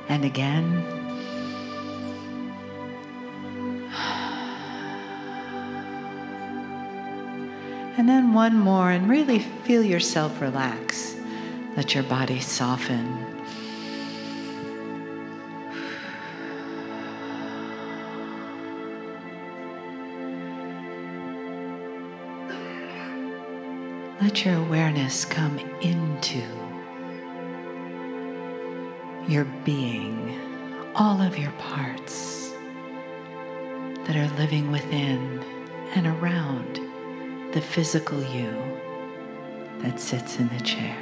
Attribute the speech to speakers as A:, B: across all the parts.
A: and again. And then one more, and really feel yourself relax. Let your body soften. Let your awareness come into your being, all of your parts that are living within and around the physical you that sits in the chair.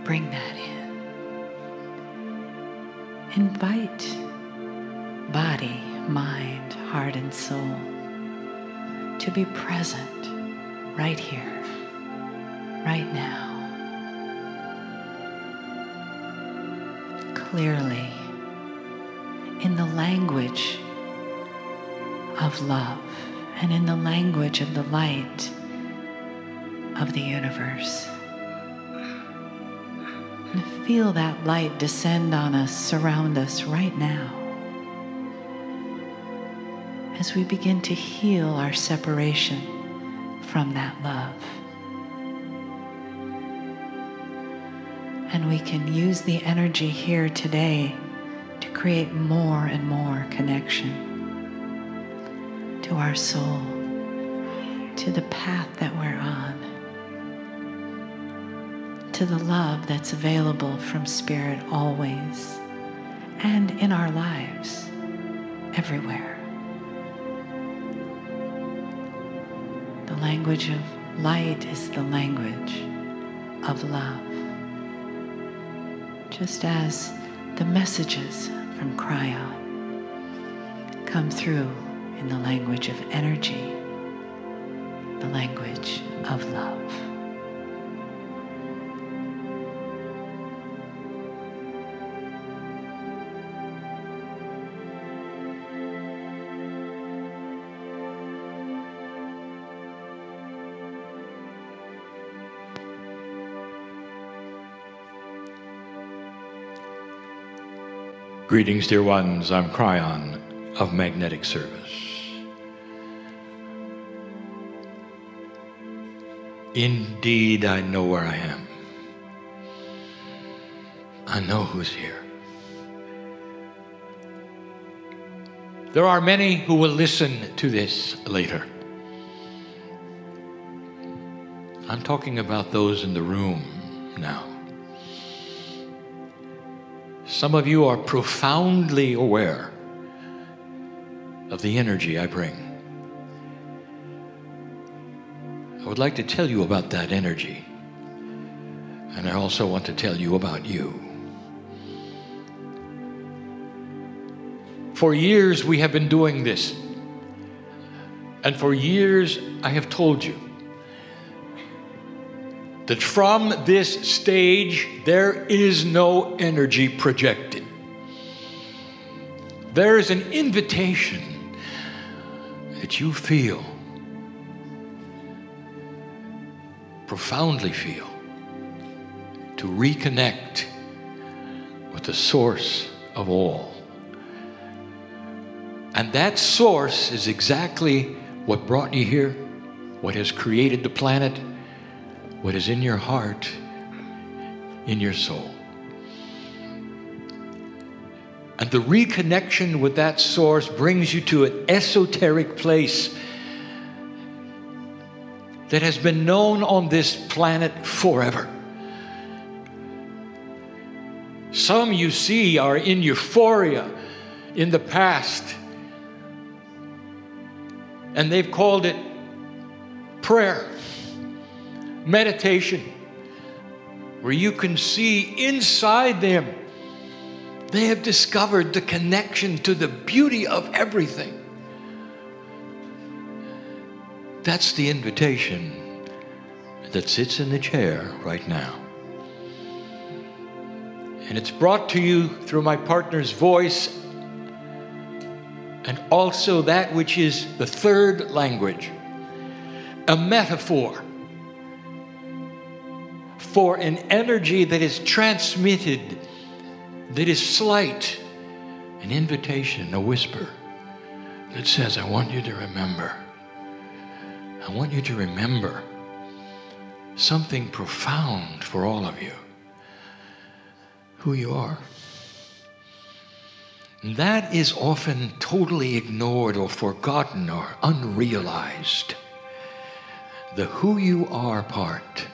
A: Bring that in. Invite body, mind, heart, and soul to be present right here, right now. Clearly, in the language of love and in the language of the light of the universe. And feel that light descend on us, surround us right now, as we begin to heal our separation from that love. And we can use the energy here today to create more and more connection to our soul, to the path that we're on, to the love that's available from Spirit always, and in our lives, everywhere. The language of light is the language of love. Just as the messages from Kryon come through in the language of energy, the language of love.
B: Greetings, dear ones. I'm Kryon of Magnetic Service. Indeed, I know where I am. I know who's here. There are many who will listen to this later. I'm talking about those in the room now. Some of you are profoundly aware of the energy I bring. I would like to tell you about that energy, and I also want to tell you about you. For years we have been doing this, and for years I have told you that from this stage there is no energy projected. There is an invitation that you feel, profoundly feel, to reconnect with the source of all. And that source is exactly what brought you here, what has created the planet, what is in your heart, in your soul. And the reconnection with that source brings you to an esoteric place that has been known on this planet forever. Some you see are in euphoria in the past, and they've called it prayer, meditation, where you can see inside them. They have discovered the connection to the beauty of everything. That's the invitation that sits in the chair right now. And it's brought to you through my partner's voice, and also that which is the third language, a metaphor for an energy that is transmitted, that is slight, an invitation, a whisper that says, I want you to remember. I want you to remember something profound for all of you. Who you are. And that is often totally ignored or forgotten or unrealized. The who you are part.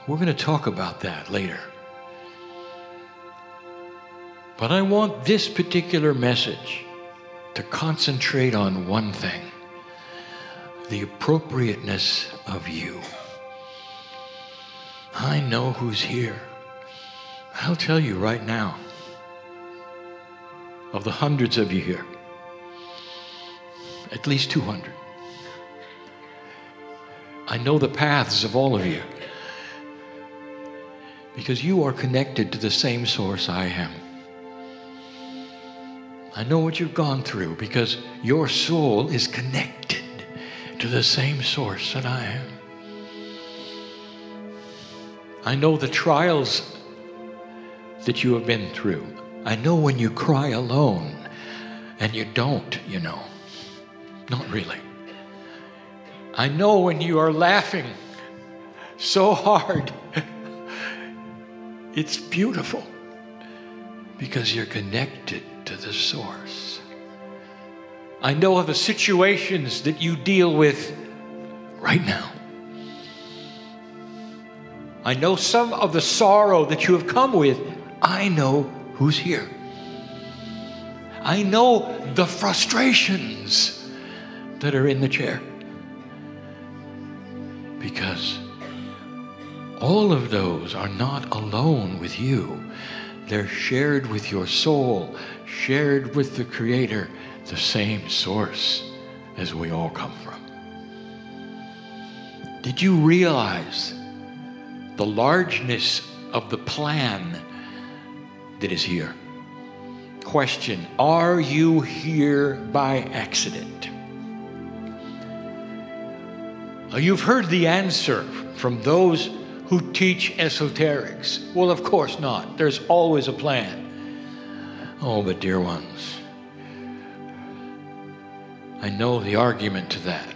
B: We're going to talk about that later. But I want this particular message to concentrate on one thing: the appropriateness of you. I know who's here. I'll tell you right now, of the hundreds of you here, at least 200. I know the paths of all of you because you are connected to the same source I am. I know what you've gone through because your soul is connected to the same source that I am. I know the trials that you have been through. I know when you cry alone, and you don't, you know. Not really. I know when you are laughing so hard. It's beautiful because you're connected to the source. I know of the situations that you deal with right now. I know some of the sorrow that you have come with. I know who's here. I know the frustrations that are in the chair. Because all of those are not alone with you. They're shared with your soul, shared with the Creator, the same source as we all come from. Did you realize the largeness of the plan that is here? Question: are you here by accident? You've heard the answer from those who teach esoterics. Well, of course not. There's always a plan. Oh, but dear ones, I know the argument to that.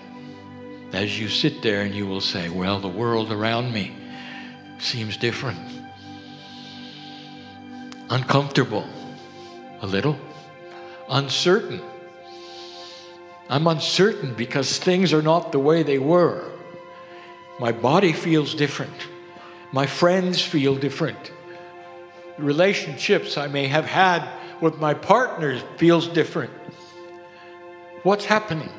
B: As you sit there and you will say, well, the world around me seems different. Uncomfortable, a little, uncertain. I'm uncertain because things are not the way they were. My body feels different. My friends feel different. The relationships I may have had with my partners feels different. What's happening?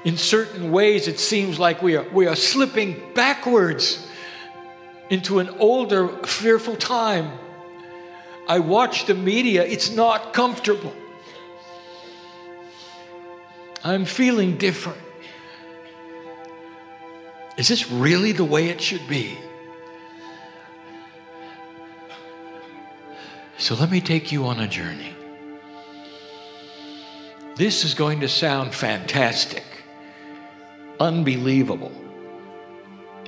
B: In certain ways, it seems like we are slipping backwards into an older, fearful time. I watch the media. It's not comfortable. I'm feeling different. Is this really the way it should be? So let me take you on a journey. This is going to sound fantastic, unbelievable,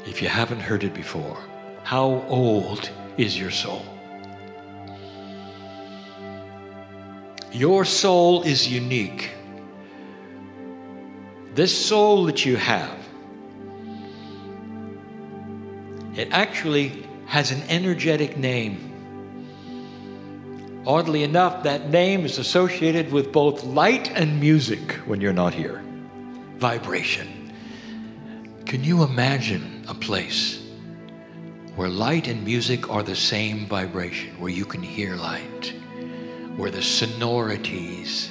B: if you haven't heard it before. How old is your soul? Your soul is unique. This soul that you have, it actually has an energetic name. Oddly enough, that name is associated with both light and music when you're not here. Vibration. Can you imagine a place where light and music are the same vibration, where you can hear light, where the sonorities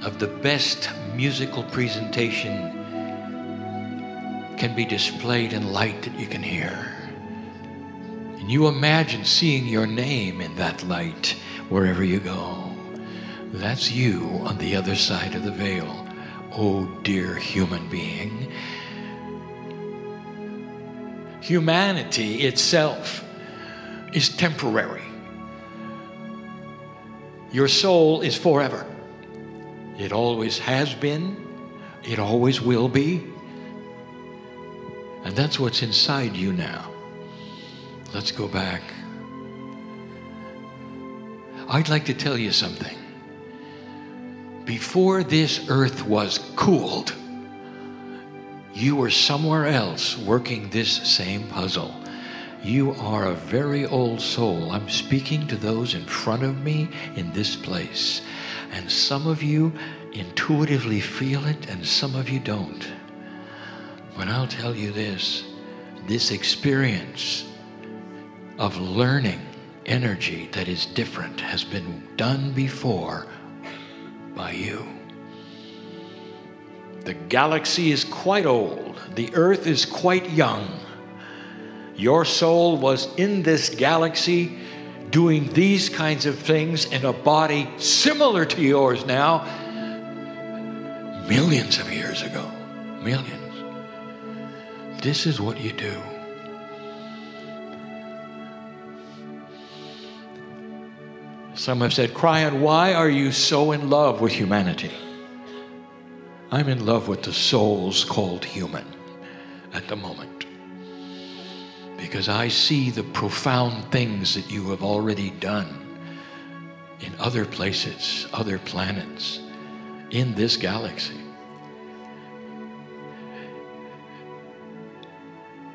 B: of the best musical presentation can be displayed in light that you can hear? And you imagine seeing your name in that light wherever you go. That's you on the other side of the veil. Oh, dear human being. Humanity itself is temporary. Your soul is forever. It always has been. It always will be. And that's what's inside you now. Let's go back. I'd like to tell you something. Before this earth was cooled, you were somewhere else working this same puzzle. You are a very old soul. I'm speaking to those in front of me in this place. And some of you intuitively feel it and some of you don't. But I'll tell you this experience of learning energy that is different has been done before by you. The galaxy is quite old. The earth is quite young. Your soul was in this galaxy doing these kinds of things in a body similar to yours now, millions of years ago. Millions. This is what you do. Some have said, Kryon, why are you so in love with humanity? I'm in love with the souls called human at the moment. Because I see the profound things that you have already done in other places, other planets, in this galaxy.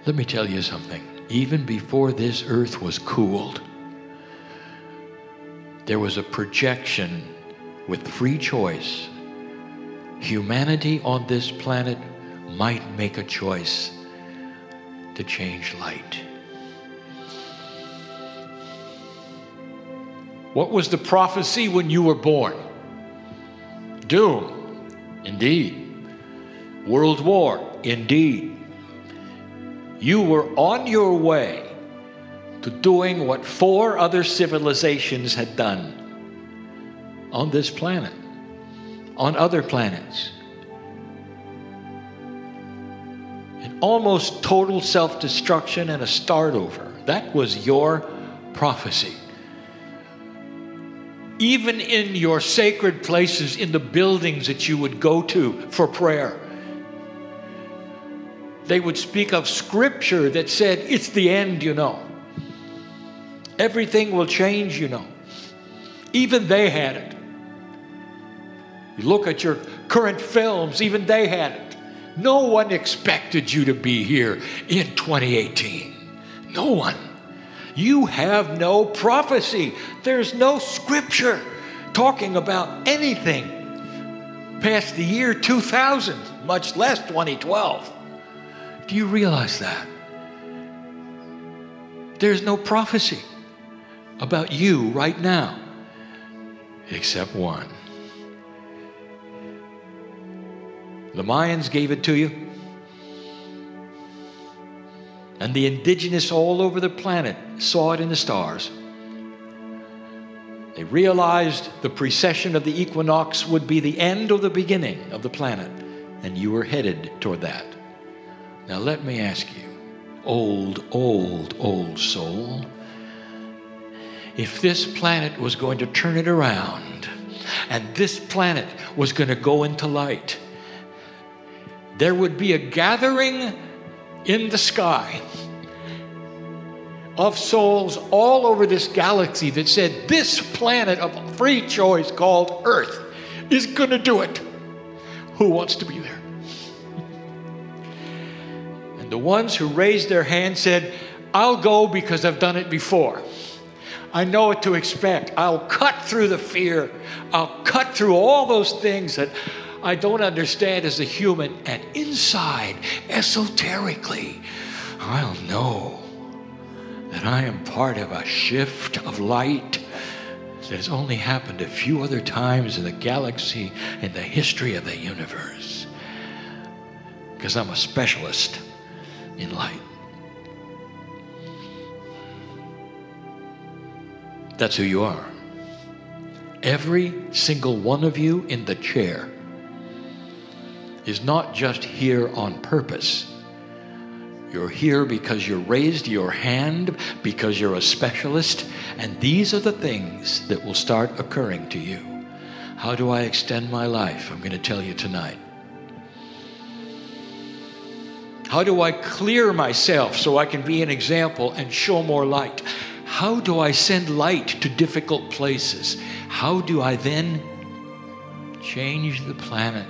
B: Let me tell you something. Even before this earth was cooled, there was a projection with free choice. Humanity on this planet might make a choice to change light. What was the prophecy when you were born? Doom, indeed. World war, indeed. You were on your way to doing what 4 other civilizations had done on this planet, on other planets. An almost total self-destruction and a start over. That was your prophecy. Even in your sacred places, in the buildings that you would go to for prayer, they would speak of scripture that said, it's the end, you know. Everything will change, you know. Even they had it. You look at your current films, even they had it. No one expected you to be here in 2018. No one. You have no prophecy. There's no scripture talking about anything past the year 2000, much less 2012. Do you realize that? There's no prophecy about you right now, except one. The Mayans gave it to you, and the indigenous all over the planet saw it in the stars. They realized the precession of the equinox would be the end or the beginning of the planet, and you were headed toward that. Now let me ask you, old soul, if this planet was going to turn it around and this planet was going to go into light, there would be a gathering in the sky of souls all over this galaxy that said, this planet of free choice called Earth is going to do it. Who wants to be there? And the ones who raised their hand said, I'll go because I've done it before. I know what to expect. I'll cut through the fear. I'll cut through all those things that I don't understand as a human. And inside, esoterically, I'll know that I am part of a shift of light that has only happened a few other times in the galaxy, in the history of the universe. Because I'm a specialist in light. That's who you are. Every single one of you in the chair is not just here on purpose. You're here because you raised your hand, because you're a specialist, and these are the things that will start occurring to you. How do I extend my life? I'm going to tell you tonight. How do I clear myself so I can be an example and show more light? How do I send light to difficult places? How do I then change the planet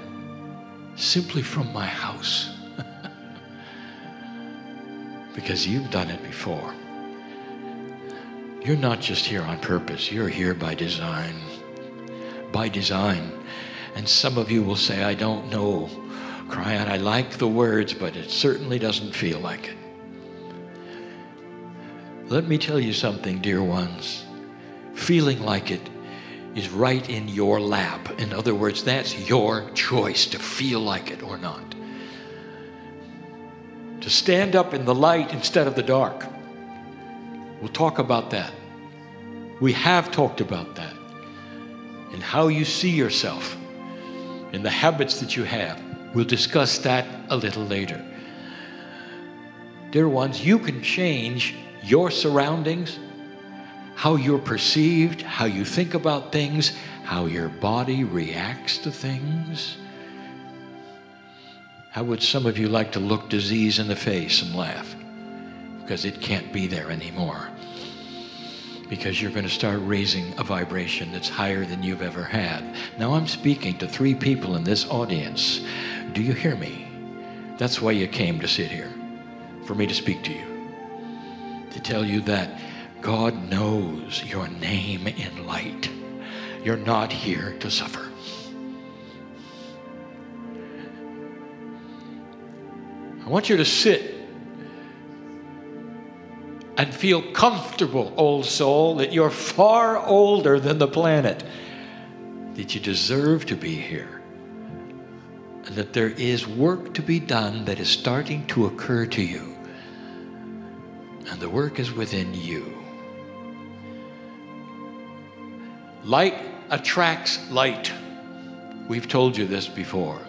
B: simply from my house? Because you've done it before. You're not just here on purpose. You're here by design. By design. And some of you will say, I don't know, Kryon, I like the words, but it certainly doesn't feel like it. Let me tell you something, dear ones. Feeling like it is right in your lap. In other words, that's your choice to feel like it or not. To stand up in the light instead of the dark. We'll talk about that. We have talked about that. And how you see yourself and the habits that you have. We'll discuss that a little later. Dear ones, you can change your surroundings, how you're perceived, how you think about things, how your body reacts to things. How would some of you like to look disease in the face and laugh? Because it can't be there anymore. Because you're going to start raising a vibration that's higher than you've ever had. Now I'm speaking to 3 people in this audience. Do you hear me? That's why you came to sit here, for me to speak to you. To tell you that God knows your name in light. You're not here to suffer. I want you to sit and feel comfortable, old soul, that you're far older than the planet, that you deserve to be here, and that there is work to be done that is starting to occur to you. And the work is within you. Light attracts light. We've told you this before.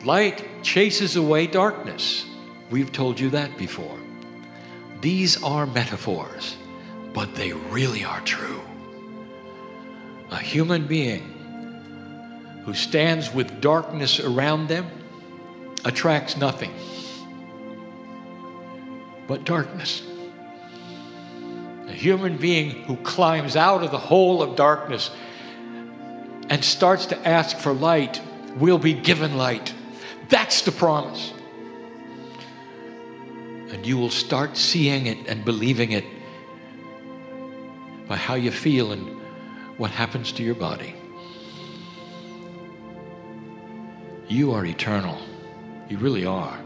B: Light chases away darkness. We've told you that before. These are metaphors, but they really are true. A human being who stands with darkness around them attracts nothing but darkness. A human being who climbs out of the hole of darkness and starts to ask for light will be given light. That's the promise. And you will start seeing it and believing it by how you feel and what happens to your body. You are eternal. You really are.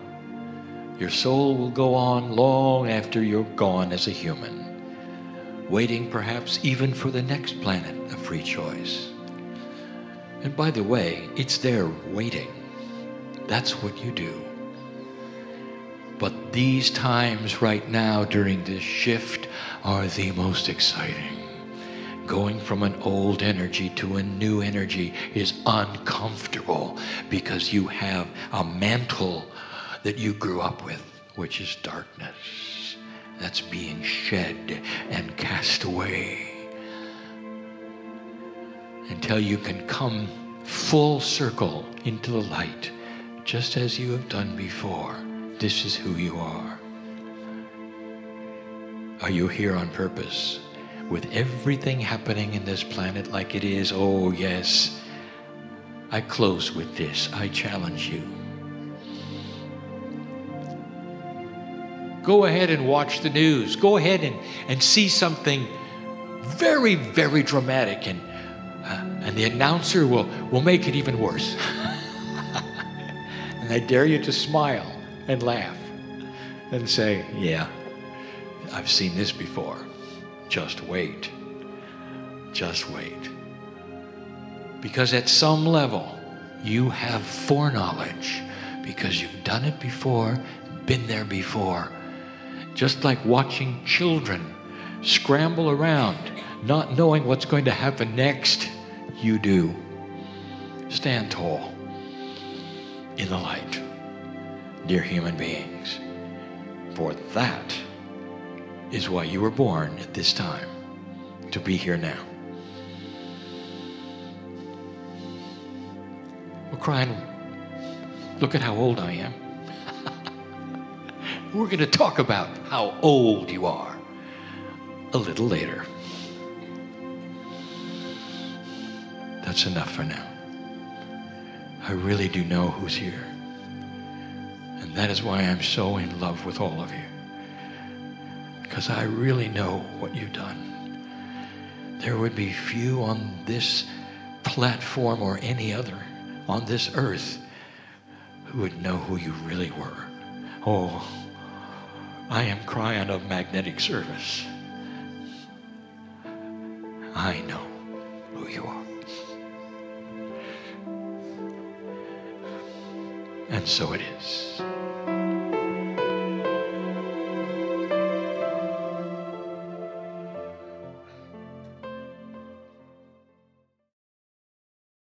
B: Your soul will go on long after you're gone as a human, waiting perhaps even for the next planet of free choice. And by the way, it's there waiting. That's what you do. But these times right now during this shift are the most exciting. Going from an old energy to a new energy is uncomfortable because you have a mantle that you grew up with, which is darkness. That's being shed and cast away until you can come full circle into the light, just as you have done before. This is who you are. Are you here on purpose? With everything happening in this planet like it is, oh yes. I close with this. I challenge you. Go ahead and watch the news. Go ahead and see something very, very dramatic, and the announcer will make it even worse. And I dare you to smile and laugh and say, yeah, I've seen this before. Just wait. Just wait. Because at some level, you have foreknowledge because you've done it before, been there before. Just like watching children scramble around, not knowing what's going to happen next, you do. Stand tall in the light, dear human beings. For that is why you were born at this time, to be here now. Well, Kryon, look at how old I am. We're going to talk about how old you are a little later. That's enough for now. I really do know who's here. And that is why I'm so in love with all of you. Because I really know what you've done. There would be few on this platform or any other on this earth who would know who you really were. Oh, I am Kryon of magnetic service. I know who you are. And so it is.